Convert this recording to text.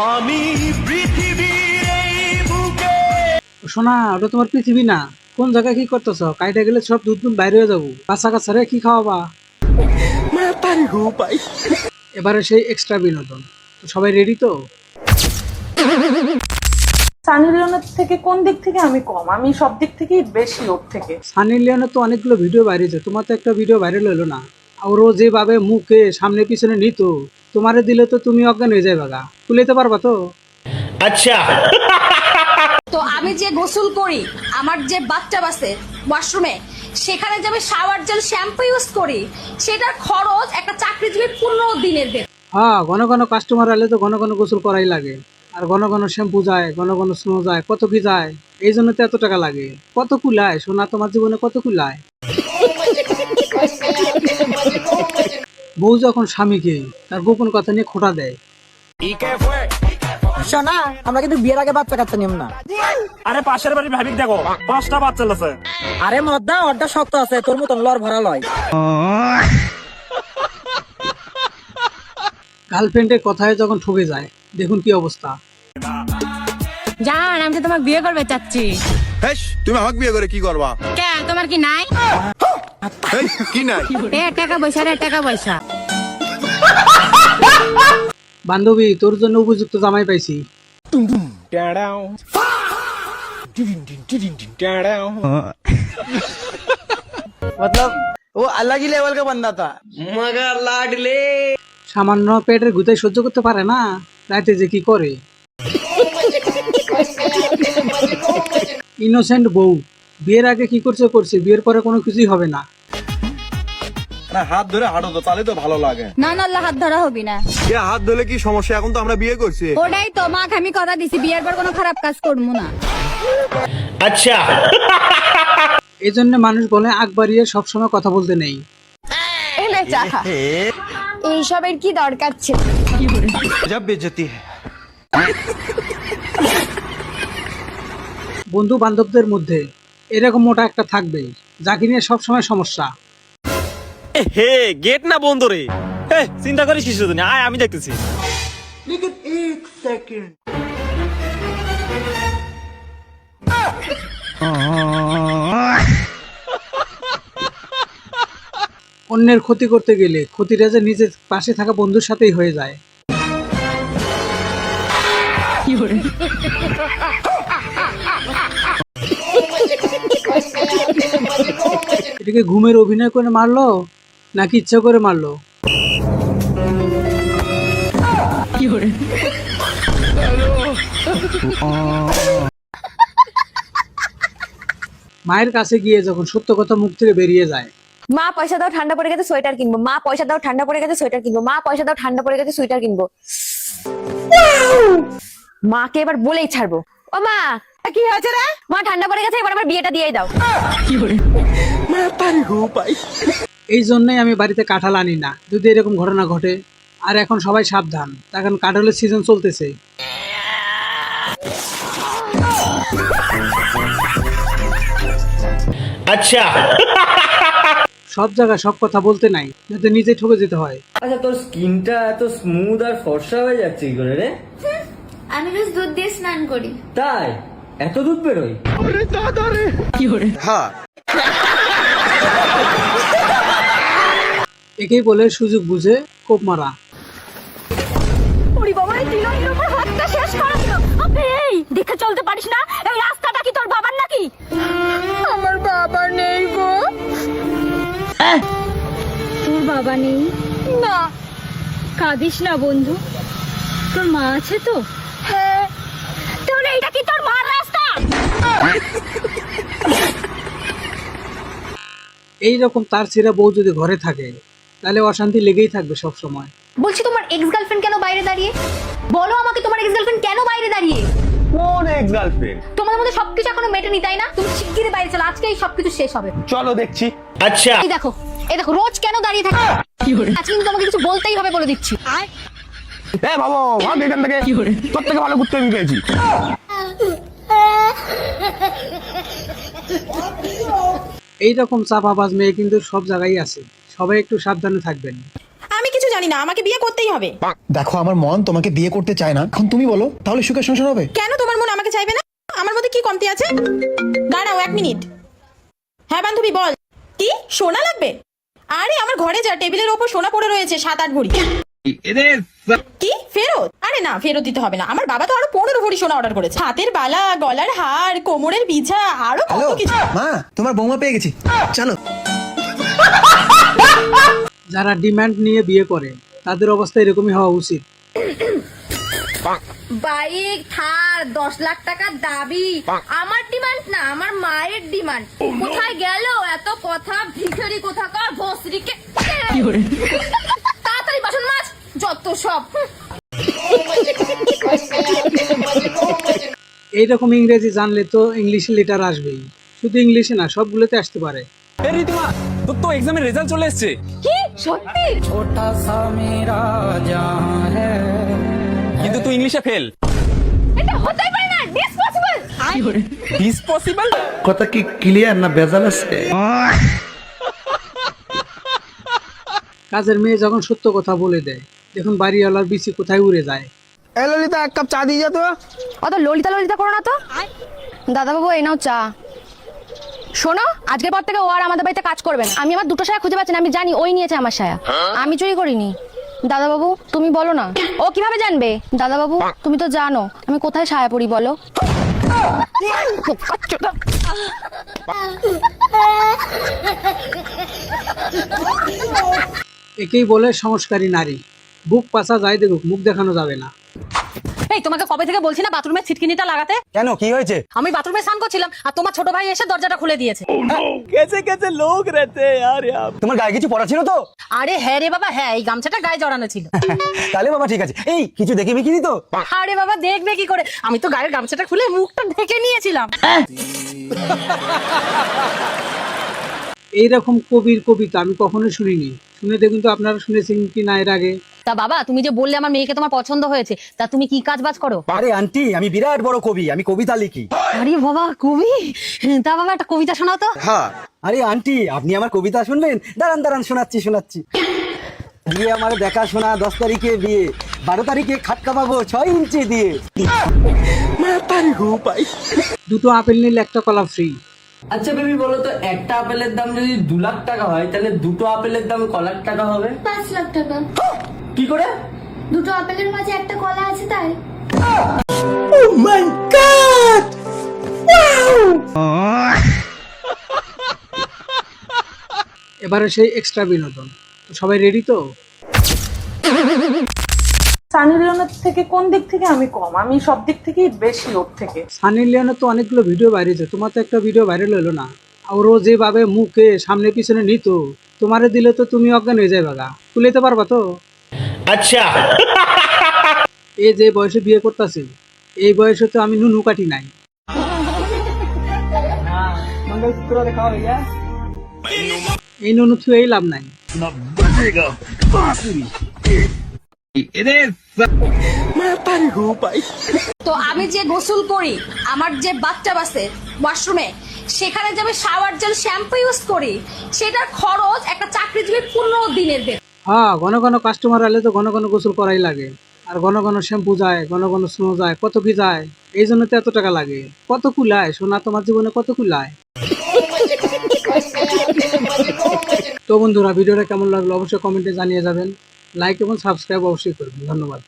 আমি পৃথিবীর এই বুকে। শোনা, ওটা তোমার পৃথিবী না। কোন জায়গায় কি করতেছ? কাইটা গেলে সব দুধ দুধ বাইরে হয়ে যাবো। বাচ্চা কাচ্চারে কি খাওয়াবা? এবারে সেই এক্সট্রা বিনোদন। তো সবাই রেডি তো? সানি লিওনের থেকে কোন দিক থেকে আমি কম? আমি সব দিক থেকেই বেশি ওর থেকে। সানি লিওনের তো অনেকগুলো ভিডিও ভাইরাল, তোমার তো একটা ভিডিও ভাইরাল হলো না। আর ও যেভাবে মুখে সামনে পিছনে নিত, তোমারে দিলে তো তুমি অজ্ঞান হয়ে যাবে গা। তুলেতে পারবা তো? আচ্ছা, তো আমি যে গোসল করি, আমার যে বাথটাব আছে ওয়াশরুমে, সেখানে যে আমি শাওয়ার জেল শ্যাম্পু ইউজ করি, সেটার খরচ একটা চাকরিজীবী 15 দিনের বেতন। হ্যাঁ, ঘন ঘন কাস্টমার আলে তো ঘন ঘন গোসল করাই লাগে। আর ঘন ঘন শ্যাম্পু যায়, ঘন ঘন স্নো যায়, কত কি যায়। এই জন্য তো এত টাকা লাগে। কত কুলায় সোনা তোমার জীবনে, কত কুলায়? বউ যখন স্বামীকে তার গোপন কথা নিয়ে খোঁটা দেয়। শোনা, আমরা কিন্তু বিয়ের আগে বাচ্চা কাচ্চা নিয়ম না। আরে পাশের বাড়ির ভাবিক দেখো, 5টা বাচ্চা আছে। আরে মদ্দা, ওরটা শক্ত আছে, তোর মতন লর ভরা লয়। গার্লফ্রেন্ডের কথায় যখন ঠকে যায়, দেখুন কি অবস্থা। জান, আমি তো তোমাকে বিয়ে করবে চাচ্ছি। তুমি আমাকে বিয়ে করে কি করবা? কেন, তোমার কি নাই? কি নাই? টাকা পয়সা রে, টাকা পয়সা। বান্ধবী, তোর জন্য উপযুক্ত জামাই পাইছি। मतलब वो अलग ही लेवल का बंदा था। সামান্য পেটের গুতাই সহ্য করতে পারে না, রাতে যে কি করে। ইনোসেন্ট বউ বিয়ের আগে কি করছে করছে, বিয়ের পরে কোনো কিছুই হবে না। না, হাত ধরে হাঁটো তো, তাহলে তো ভালো লাগে। না না, আল্লাহ হাত ধরা হবি না। হাত ধরে কি সমস্যা? এখন তো আমরা বিয়ে করছি। ওটাই তো, মাকে আমি কথা দিছি বিয়ের পর কোনো খারাপ কাজ করবো না। আচ্ছা। এই জন্য মানুষ বলে আগ বাড়িয়ে সবসময় কথা বলতে নেই। এইসবের কি দরকার ছিল? জব বেজতি হ্যায়। বন্ধু বান্ধবদের মধ্যে এরকম মোটা একটা থাকবে, যাকে নিয়ে সবসময় সমস্যা। হে, গেট না বন্ধ রে। চিন্তা করিস কিছু না, আয় আমি দেখতেছি। অন্যের ক্ষতি করতে গেলে ক্ষতিটা যে নিজের পাশে থাকা বন্ধুর সাথেই হয়ে যায়। এটাকে ঘুমের অভিনয় করে মারলো নাকি ইচ্ছা করে মারলো? মায়ের কাছে গিয়ে যখন সত্য কথা মুখ থেকে বেরিয়ে যায়, মা পয়সা দাও, ঠান্ডা পড়ে গেছে সোয়েটার কিনবো। মা পয়সা দাও, ঠান্ডা পড়ে গেছে সোয়েটার কিনবো। মা পয়সা দাও, ঠান্ডা পড়ে গেছে সোয়েটার কিনবো। মাকে এবার বলেই ছাড়বো। ও মা, কি হয়েছে রে? মা ঠান্ডা পড়ে গেছে, এবার আমার বিয়েটা দিয়েই দাও। এই জন্যই আমি বাড়িতে কাঁঠাল আনি না, যদি এরকম ঘটনা ঘটে। আর এখন সবাই সাবধান, এখন কাঁঠালের সিজন চলতেছে। আচ্ছা। সব জায়গায় সব কথা বলতে নাই, যাতে নিজে ঠকে যেতে হয়। আচ্ছা, তোর স্কিনটা এত স্মুথ আর ফর্সা হয়ে যাচ্ছে কি করে রে? আমি রোজ দুধ দিয়ে স্নান করি। তাই এত দুধ বেরোয়? হ্যাঁ, একেই বলে সুযোগ বুঝে কোপ মারা। ওরে বাবা, এই দিনের উপর হাতটা শেষ করে দিল। আপনি এই দেখে চলতে পারিস না? এই রাস্তাটা কি তোর বাবার নাকি? আমার বাবা নেই গো। তোর বাবা নেই? না। কাঁদিস না বন্ধু, তোর মা আছে তো? হ্যাঁ। তাহলে এটা কি তোর মার রাস্তা? এইরকম তার ছেঁড়া বউ যদি ঘরে থাকে, তাহলে অশান্তি লেগেই থাকবে সব সময়। বলছি, তোমার এক্স গার্লফ্রেন্ড কেন বাইরে দাঁড়িয়ে? বলো আমাকে, তোমার এক্স গার্লফ্রেন্ড কেন বাইরে দাঁড়িয়ে? কোন এক্স গার্লফ্রেন্ড? তোমাদের মধ্যে সবকিছু এখনো মেটেনি, তাই না? তুমি শিগগিরই বাইরে চলো, আজকেই সবকিছু শেষ হবে। চলো দেখছি। আচ্ছা। এই দেখো, রোজ কেন দাঁড়িয়ে থাকে? আজকে কিন্তু তোমাকে কিছু বলতেই হবে, বলে দিচ্ছি। বাবু, ভাগ এখান থেকে। তোর থেকে ভালো ঘুরতে আমি পেয়েছি। এইরকম চাপাবাজ মেয়ে কিন্তু সব জায়গায় আছে, সবাই একটু সাবধানে থাকবেন। আমি কিছু জানি জানি না, আমাকে বিয়ে করতেই হবে। দেখো আমার মন তোমাকে বিয়ে করতে চায় না, এখন তুমি বলো তাহলে সুখে সংসার হবে? কেন তোমার মন আমাকে চাইবে না? আমার মধ্যে কি কমতি আছে? দাঁড়াও 1 মিনিট। হ্যাঁ বান্ধবী বল, কি সোনা লাগবে? আরে আমার ঘরে যা টেবিলের ওপর সোনা পড়ে রয়েছে 7-8 ভরি। কি ফেরত? আরে না, ফেরত দিতে হবে না। আমার বাবা তো আরো 15 ভরি সোনা অর্ডার করেছে। হাতের বালা, গলার হার, কোমরের বিছা, আরো কত কিছু। মা তোমার বৌমা পেয়ে গেছি, চলো। যারা ডিমান্ড নিয়ে বিয়ে করে তাদের অবস্থা এরকমই হওয়া উচিত। বাইক, থার, 10 লাখ টাকার দাবি। আমার ডিমান্ড না, আমার মায়ের ডিমান্ড। কোথায় গেল এত কথা? ভিখারি কোথাকার, ভস্রিকে। তাড়াতাড়ি বাসন মাছ, যত সব। এইরকম ইংরেজি জানলে তো ইংলিশে লেটার আসবেই। শুধু ইংলিশে না, সবগুলোতে আসতে পারে। এ ঋতুমা, তোর তো এক্সামের রেজাল্ট চলে এসেছে। কি সত্যি? কিন্তু তুই ইংলিশে ফেল। এটা হতেই পারে না, ডিসপসিবল। ডিসপসিবল? কথা কি ক্লিয়ার না ভেজাল আছে? কাজের মেয়ে যখন সত্য কথা বলে দেয়, দেখুন বাড়িওয়ালার বিচি কোথায় উড়ে যায়। এই ললিতা, এক কাপ চা দিয়ে যা তো। অত ললিতা ললিতা করো না তো। দাদা বাবু এই নাও চা। শোনো, আজকের পর থেকে ও আর আমাদের বাড়িতে কাজ করবে না। আমি আমার দুটো সায়া খুঁজে পাচ্ছি না, আমি জানি ওই নিয়েছে আমার সায়া। আমি চুরি করিনি। দাদা বাবু তুমি বলো না, ও কিভাবে জানবে? দাদা বাবু তুমি তো জানো আমি কোথায় সায়া পরি, বলো। একেই বলে সংস্কারী নারী। বুক পাছা যায় দেখুক, মুখ দেখানো যাবে না। এই তোমাকে কবে থেকে বলছি না বাথরুমে ছিটকিনিটা লাগাতে? কেন, কি হয়েছে? আমি বাথরুমে স্নান করছিলাম আর তোমার ছোট ভাই এসে দরজাটা খুলে দিয়েছে। कैसे कैसे लोग रहते हैं यार यहाँ। তোমার গায়ে কিছু পড়া ছিল তো? আরে হ্যাঁ রে বাবা, হ্যাঁ এই গামছাটা গায়ে জড়ানো ছিল। তাহলে বাবা ঠিক আছে। এই কিছু দেখে বিকিনি তো? আরে বাবা দেখবে কি করে, আমি তো গায়ের গামছাটা খুলে মুখটা ঢেকে নিয়েছিলাম। এইরকম কবির কবিতা আমি কখনো শুনিনি। শুনে দেখুন তো আপনারা শুনেছেন কি না এর আগে। তা বাবা তুমি যে বললে আমার মেয়েকে তোমার পছন্দ হয়েছে, তা তুমি কি কাজ বাজ করো? আরে আন্টি, আমি বিরাট বড় কবি, আমি কবিতা লিখি। আরে বাবা কবি, তা বাবা একটা কবিতা শোনাও তো। হ্যাঁ। আরে আন্টি, আপনি আমার কবিতা শুনবেন? দাঁড়ান দাঁড়ান, শোনাচ্ছি। বিয়ে আমার দেখা শোনা, 10 তারিখে বিয়ে, 12 তারিখে খাটকা পাবো 6 ইঞ্চি দিয়ে। দুটো আপেল নিলে একটা কলা ফ্রি। আচ্ছা বেবি বলো তো, একটা আপেলের দাম যদি 2 লাখ টাকা হয়, তাহলে দুটো আপেলের দাম ক লাখ টাকা হবে? 5 লাখ টাকা। কি করে? দুটো আপেলের মাঝে একটা কলা আছে তাই। এবারে সেই এক্সট্রা বিনোদন। তো সবাই রেডি তো? সানি লিওনের থেকে কোন দিক থেকে আমি কম? আমি সব দিক থেকেই বেশি ওর থেকে। সানি লিওনের তো অনেকগুলো ভিডিও বাইরেছে, তোমার তো একটা ভিডিও ভাইরাল হলো না? আর ও যেভাবে মুখে সামনে পিছনে নিত, তোমারে দিলে তো তুমি অজ্ঞান হয়ে যাবে গা। তুলেতে পারবা তো? अच्छा এই যে বয়সে বিয়ে করতেছে, এই বয়সে তো আমি নুনু কাটি নাই। এই নুনু থুয়েই লাভ নাই। তো আমি যে গোসল করি, আমার যে বাথটাব আছে ওয়াশরুমে, সেখানে যে আমি শাওয়ার জেল শ্যাম্পু ইউজ করি, সেটার খরচ একটা চাকরিজীবী 15 দিনের বেতন। হ্যাঁ, ঘন ঘন কাস্টমার এলে তো ঘন ঘন গোসল করাই লাগে। আর ঘন ঘন শ্যাম্পু যায়, ঘন ঘন স্নো যায়, কত কি যায়। এই জন্য তো এত টাকা লাগে। কত কুলায় সোনা তোমার জীবনে, কত কুলায়। তো বন্ধুরা, ভিডিওটা কেমন লাগলো অবশ্যই কমেন্টে জানিয়ে যাবেন। লাইক এবং সাবস্ক্রাইব অবশ্যই করবেন। ধন্যবাদ।